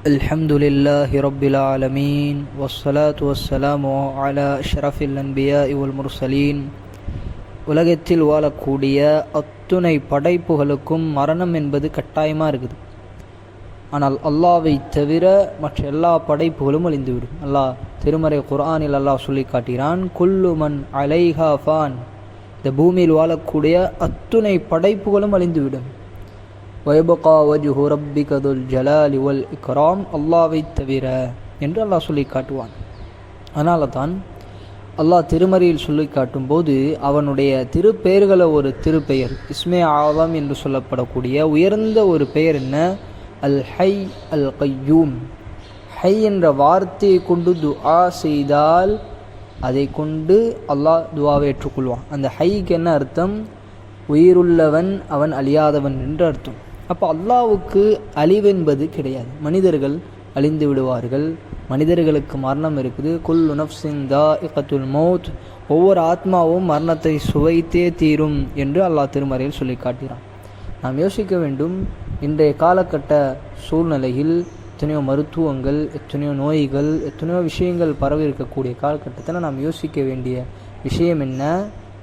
الحمد لله رب العالمين والصلاة والسلام على أشرف الأنبياء والمرسلين. உலகத்தில் வாழக்கூடிய அத்துணை படைப்புகளுக்கும் மரணம் என்பது கட்டாயமாக இருக்குது. ஆனால் அல்லாவை தவிர மற்ற எல்லா படைப்புகளும் அழிந்துவிடும். அல்லாஹ் திருமறை குர்ஆனில் அல்லாஹ் சொல்லி காட்டுகிறான், குல்லு மன் அலைஹா ஃபான். இந்த பூமியில் வாழக்கூடிய அத்துணை படைப்புகளும் அழிந்துவிடும். வயபகா வஜ்ஹு ரப்பிக துல் ஜலாலி வல் இக்ராம், அல்லாவை தவிர என்று அல்லாஹ் சொல்லி காட்டுவான். அதனால தான் அல்லாஹ் திருமறையில் சொல்லி காட்டும் போது அவனுடைய திருப்பெயர்களை ஒரு திருப்பெயர் இஸ்மே ஆலம் என்று சொல்லப்படக்கூடிய உயர்ந்த ஒரு பெயர் என்ன? அல் ஹை அல் கையூம். ஹை என்ற வார்த்தையை கொண்டு துஆ செய்தால் அதை கொண்டு அல்லாஹ் துஆவை ஏற்றுக்கொள்வான். அந்த ஹைக்கு என்ன அர்த்தம்? உயிருள்ளவன், அவன் அழியாதவன் என்று அர்த்தம். அப்போ அல்லாஹ்வுக்கு அழிவென்பது கிடையாது. மனிதர்கள் அழிந்து விடுவார்கள், மனிதர்களுக்கு மரணம் இருக்குது. குல்லு நஃப்ஸின் தாஇகத்துல் மௌத், ஒவ்வொரு ஆத்மாவும் மரணத்தை சுவைத்தே தீரும் என்று அல்லாஹ் திருமறையில் சொல்லி காட்டுகிறான். நாம் யோசிக்க வேண்டும், இன்றைய காலகட்ட சூழ்நிலையில் எத்தனையோ மருத்துவங்கள், எத்தனையோ நோய்கள், எத்தனையோ விஷயங்கள் பரவி இருக்கக்கூடிய காலகட்டத்தில் நாம் யோசிக்க வேண்டிய விஷயம் என்ன?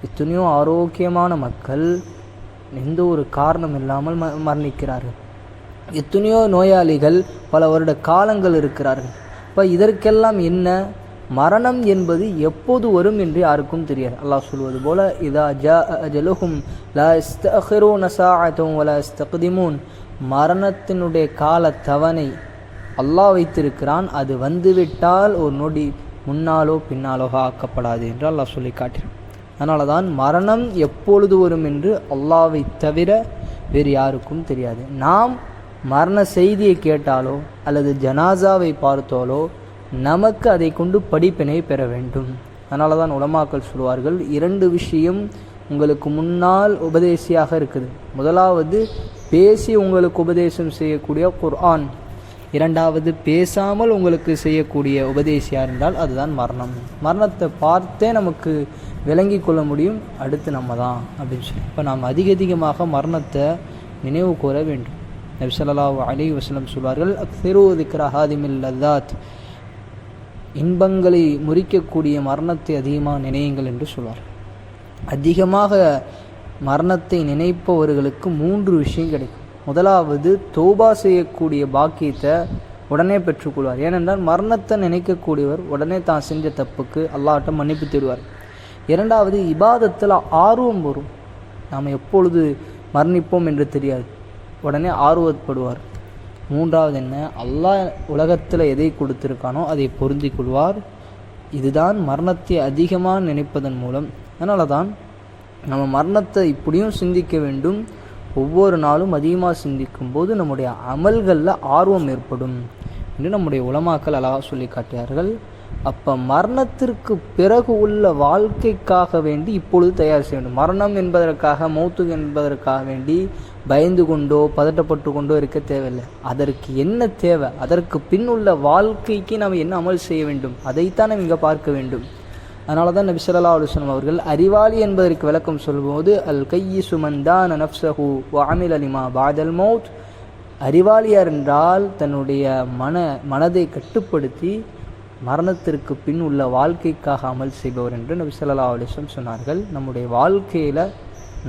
எத்தனையோ ஆரோக்கியமான மக்கள் எந்த ஒரு காரணம் இல்லாமல் மரணிக்கிறார்கள். எத்தனையோ நோயாளிகள் பல வருட காலங்கள் இருக்கிறார்கள். இப்போ இதற்கெல்லாம் என்ன? மரணம் என்பது எப்போது வரும் என்று யாருக்கும் தெரியாது. அல்லாஹ் சொல்வது போல, இதா ஜா அஜலுஹும் லா இஸ்தஅখিরூன ஸாஅத்தன் வலா இஸ்தக்திமூன். மரணத்தினுடைய கால தவணை அல்லாஹ் வைத்திருக்கிறான். அது வந்துவிட்டால் ஒரு நொடி முன்னாலோ பின்னாலோ ஆக்கப்படாது என்று அல்லாஹ் சொல்லி காட்டுகிறான். அதனால தான் மரணம் எப்பொழுது வரும் என்று அல்லாஹ்வை தவிர வேறு யாருக்கும் தெரியாது. நாம் மரண செய்தியை கேட்டாலோ அல்லது ஜனாசாவை பார்த்தாலோ நமக்கு அதை கொண்டு படிப்பினை பெற வேண்டும். அதனால தான் உலமாக்கள் சொல்வார்கள், 2 விஷயம் உங்களுக்கு முன்னால் உபதேசியாக இருக்குது. முதலாவது பேசி உங்களுக்கு உபதேசம் செய்யக்கூடிய குர்ஆன். 2வது பேசாமல் உங்களுக்கு செய்யக்கூடிய உபதேசியாக இருந்தால் அதுதான் மரணம். மரணத்தை பார்த்தே நமக்கு விளங்கி கொள்ள முடியும், அடுத்து நம்ம தான் அப்படின்னு சொல்லி. இப்போ நாம் அதிகமாக மரணத்தை நினைவு கூற வேண்டும். நபி ஸல்லல்லாஹு அலைஹி வஸல்லம் சொல்வார்கள், அக்ஸிரு திக்ர ஹாதிமில் லதாத், இன்பங்களை முறிக்கக்கூடிய மரணத்தை அதிகமாக நினையுங்கள் என்று சொல்வார்கள். அதிகமாக மரணத்தை நினைப்பவர்களுக்கு 3 விஷயம் கிடைக்கும். முதலாவது, தௌபா செய்யக்கூடிய பாக்கியத்தை உடனே பெற்றுக்கொள்வார். ஏனென்றால் மரணத்தை நினைக்கக்கூடியவர் உடனே தான் செஞ்ச தப்புக்கு அல்லாஹ்ட்ட மன்னிப்பு தேடுவார். 2வது, இபாதத்தில் ஆர்வம் வரும். நாம் எப்பொழுது மரணிப்போம் என்று தெரியாது, உடனே ஆர்வப்படுவார். 3வது என்ன? அல்லாஹ் உலகத்தில் எதை கொடுத்திருக்கானோ அதை பொருந்தி கொள்வார். இதுதான் மரணத்தை அதிகமாக நினைப்பதன் மூலம். அதனால தான் நம்ம மரணத்தை இப்படியும் சிந்திக்க வேண்டும். ஒவ்வொரு நாளும் அதிகமாக சிந்திக்கும் போது நம்முடைய அமல்களில் ஆர்வம் ஏற்படும் என்று நம்முடைய உலமாக்கள் அழகாக சொல்லி காட்டினார்கள். அப்போ மரணத்திற்கு பிறகு உள்ள வாழ்க்கைக்காக வேண்டி இப்பொழுது தயார் செய்ய வேண்டும். மரணம் என்பதற்காக, மௌத்து என்பதற்காக வேண்டி பயந்து கொண்டோ பதட்டப்பட்டு கொண்டோ இருக்க தேவையில்லை. அதற்கு என்ன தேவை? அதற்கு பின் உள்ள வாழ்க்கைக்கு நாம் என்ன அமல் செய்ய வேண்டும், அதைத்தான் நாம் இங்கே பார்க்க வேண்டும். அதனால தான் நபி ஸல்லல்லாஹு அலைஹி வஸல்லம் அவர்கள் அறிவாளி என்பதற்கு விளக்கம் சொல்லும்போது, அல் கையிசு மன் தான நஃப்ஸஹு வ அமில லிமா பஅதல் மௌத். அறிவாளியார் என்றால் தன்னுடைய மனதை கட்டுப்படுத்தி மரணத்திற்கு பின் உள்ள வாழ்க்கைக்காக அமல் செய்பவர் என்று நபி ஸல்லல்லாஹு அலைஹி வஸல்லம் சொன்னார்கள். நம்முடைய வாழ்க்கையில்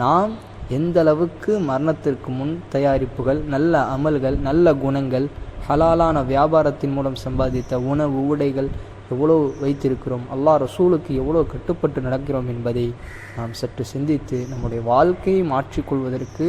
நாம் எந்த அளவுக்கு மரணத்திற்கு முன் தயாரிப்புகள், நல்ல அமல்கள், நல்ல குணங்கள், ஹலாலான வியாபாரத்தின் மூலம் சம்பாதித்த உணவு, உடைகள் எவ்வளோ வைத்திருக்கிறோம், அல்லாஹ் ரசூலுக்கு எவ்வளோ கட்டுப்பட்டு நடக்கிறோம் என்பதை நாம் சற்று சிந்தித்து நம்முடைய வாழ்க்கையை மாற்றிக்கொள்வதற்கு